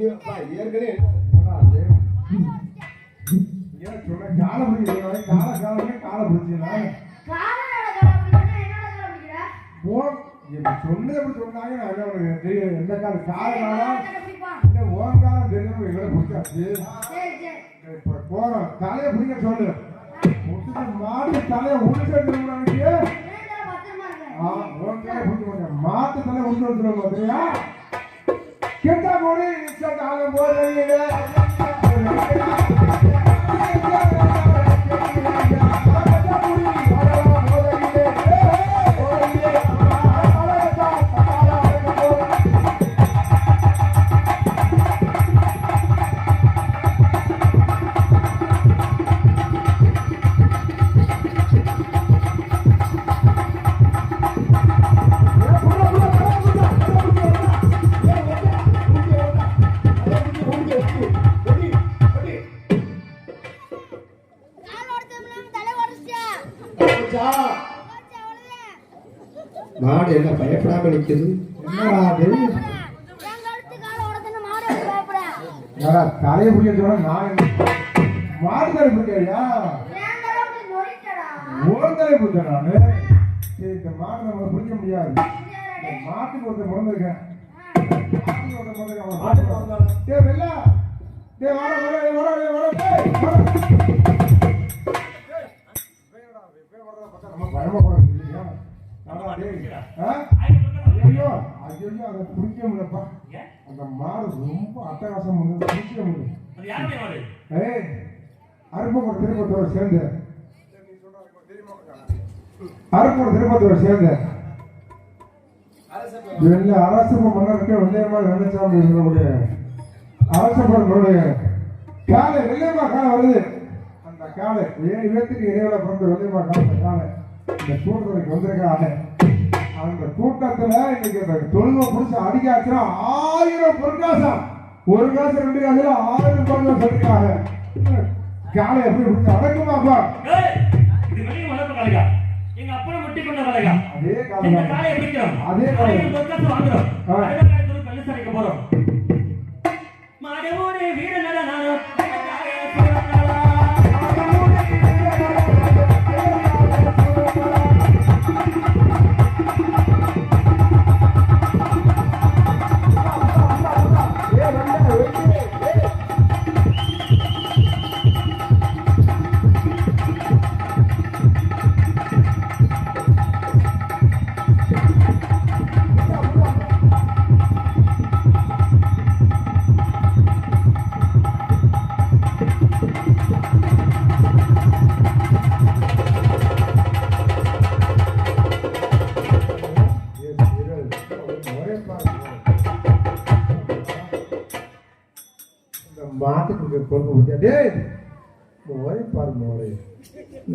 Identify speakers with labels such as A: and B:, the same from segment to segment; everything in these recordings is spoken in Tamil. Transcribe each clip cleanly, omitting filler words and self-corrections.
A: ஏற்கனவே
B: சொன்ன காலை பிடிக்கிறேன் காலை பிடிச்சீங்கன்னா சொன்னது எப்படி சொன்னாங்க தெரியும் எந்த காலம் காலனால இல்ல ஓன் காலம் தெரியும் எங்களை பிடிச்சாச்சு இப்ப போறோம் தலையை பிடிக்க சொல்லு மாட்டு தலையை உடுக்க மாட்டு தலை உடுக்க சொல்லுங்க கேட்டா கூட காலம் போறீங்க
A: மாடு என்ன பயப்படாம நிக்குது
B: தலையை பிடிக்க சொன்னா நான் மாடு தலை பிடிக்கியா ஒரு தலை பிடிச்சேன் நானு இந்த மாடு நம்ம பிடிக்க முடியாது மாட்டுக்கு ஒருத்தர் பிறந்திருக்கேன் ஐயோ அதை பிடிக்க முடியலப்பா அந்த மாடு ரொம்ப அட்டகாசம் பிடிக்க முடியும் அருப்போட திருப்பத்தோடு சேர்ந்து அரசு மன்னருக்கு வெள்ளையம்மா வெள்ளச்சாமி அரசனுடைய காலை வெள்ளையம்மா காலை வருது அந்த காலை 7 பேத்துக்கு இடையில பிறந்த வெள்ளையம்மா காலை இந்த கூட்டத்துக்கு வந்திருக்காங்க அந்த கூட்டத்துல இன்னைக்கு தொழுவை பிடிச்ச அடிக்காச்சுன்னா 1000 பொற்காசம் ஒரு காசு 2 காசுல 1000 பொற்காசம் சொல்லிருக்காங்க காலை எப்படி பிடிச்ச அடக்குமாப்பா
C: எங்க அப்பா முட்டி கொண்ட வளைகா
B: அதே காலை
C: பிடிக்கிறோம்
B: அதே காலை
C: பொற்காசு வாங்குறோம் கல்லுசாரிக்கு போறோம் மாடவூரே வீடு நட நானும்
B: மாட்டுக்கு கொண்டு முடியாது மோரை பாரு மோரை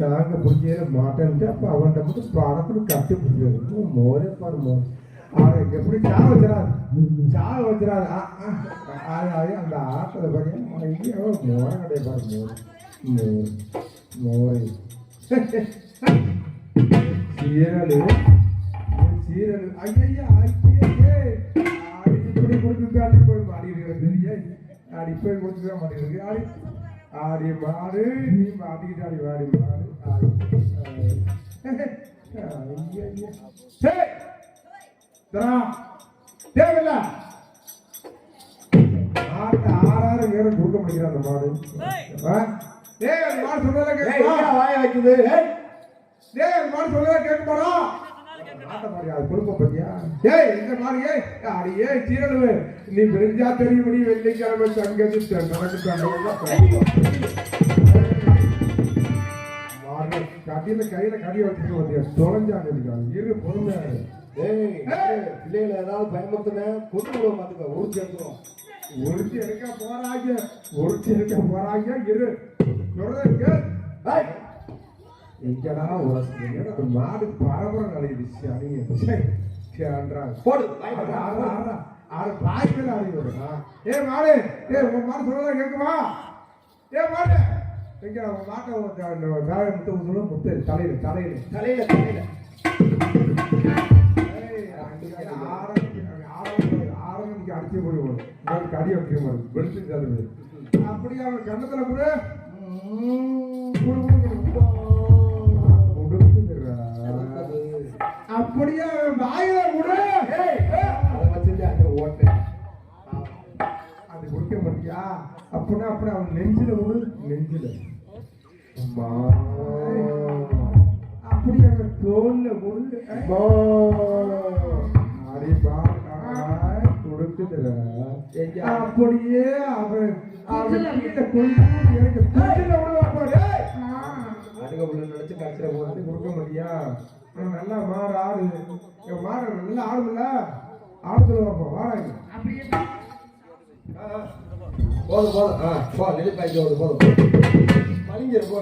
B: நாங்க பிடிச்ச மாட்டேன்ட்டு அப்ப அவன்கிட்ட மட்டும் பணத்துக்கு கட்டி பிடிச்சது மோரே பாரு மோரை அவன் எப்படி சாவ வச்சிடாது அந்த ஆட்டத்தை பாருங்க மோரை கிடையாது பாரு மோரை சீரல் ஐயா இப்படி கொடுத்து போய் மாடிக்கிறது தெரிய ஆடி போய் கொடுத்துக்க மாட்டேங்குது ஆடி மாடு நீ மாட்டிக்கிட்டு ஆடி வாடி மாடு தேவையில்ல மாட்டு 6 பேரும் கொடுக்க முடியாது அந்த மாடு மாடு சொல்றதா கேட்குமா வாய வைக்குது மாடு சொல்றதா கேட்குமாடா குடும்ப பத்தியா இந்த மாதிரி அடியே சீரழுவு நீ பெருஞ்சா தெரியும்படி வெள்ளிக்கிழமை தங்கத்து கட்டியில கையில கடிய வச்சுக்க பத்தியா தொலைஞ்சாங்க இரு பொறுமையா
A: பிள்ளைகளை ஏதாவது பயமுறுத்தின கொண்டு விட மாட்டுக்க
B: உரிச்சு எடுக்க போறாங்க இரு சொல்றேன் எங்கடா உலக மாடு பரபரம் நடக்குது
A: போடு
B: பாய்ச்சல் அறிவுறா மாடு உங்க மாடு சொல்லதான் கேட்குமா மாடு எங்க உங்க மாட்டை முத்து தலையில ஆரம்பிச்சு அடிச்சு போடுவோம் கடி வைக்கிற மாதிரி வெளுத்து தருது அப்படியே அவன் கண்ணத்துல கூட அப்படியே வாயில கூட
A: அதை வச்சுட்டு அங்க ஓட்டேன்
B: அது கொடுக்க மாட்டியா அப்படின்னா அப்படி அவன் நெஞ்சில விடு நெஞ்சில
A: அம்மா
B: அப்படி அவன் தோல்ல விடு கொடுக்குதுல அப்படியே அவன் எனக்கு
A: அருக உள்ள நினைச்சு கடைசியில போறது
B: அது கொடுக்க மாட்டியா நல்லா மாடு ஆடு மாடு நல்லா ஆடுமில்ல ஆடுதல் வைப்போம் வாராங்க
A: போதும் போதும் போ நெல்லிப்பாய்க்கு போதும் பழிஞ்சிரு போ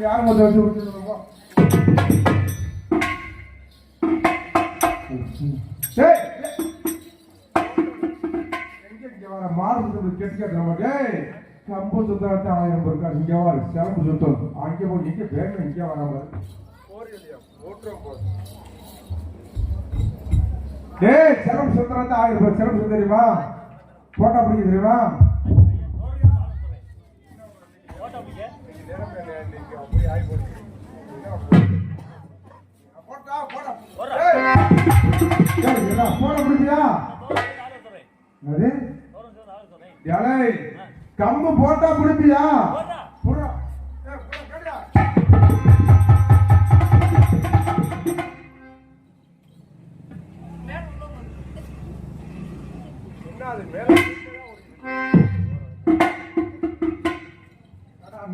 B: யாரும் வந்து வச்சு விட்டுருக்கோம் மாறு கெட்டு கட்டுற மாட்டேன் கம்பு சுத்தம் 1000 இருக்கா இங்க வாரு சிலம்பு சுத்தம் அங்கே போய் இங்க பேர் இங்கே வராம டேய் சிலம்பு சுத்தம் 1000 ரூபாய் சிலம்பு சுத்தம் தெரியுமா போட்டா பிடிக்க தெரியுமா கம்பு போட்டா பிடிப்பியா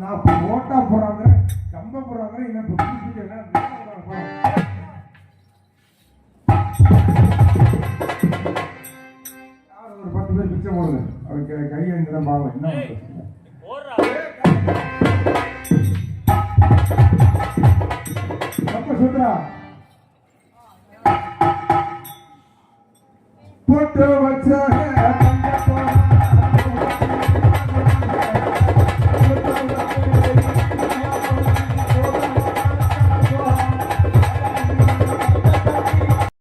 B: நான் போட்டா போறாங்க கம்ப போறாங்க என்ன ஒரு 10 பேர் பிச்சை போடுங்க அவருக்கு கையை நிறம் பாவம் என்ன சொல்றா போட்டு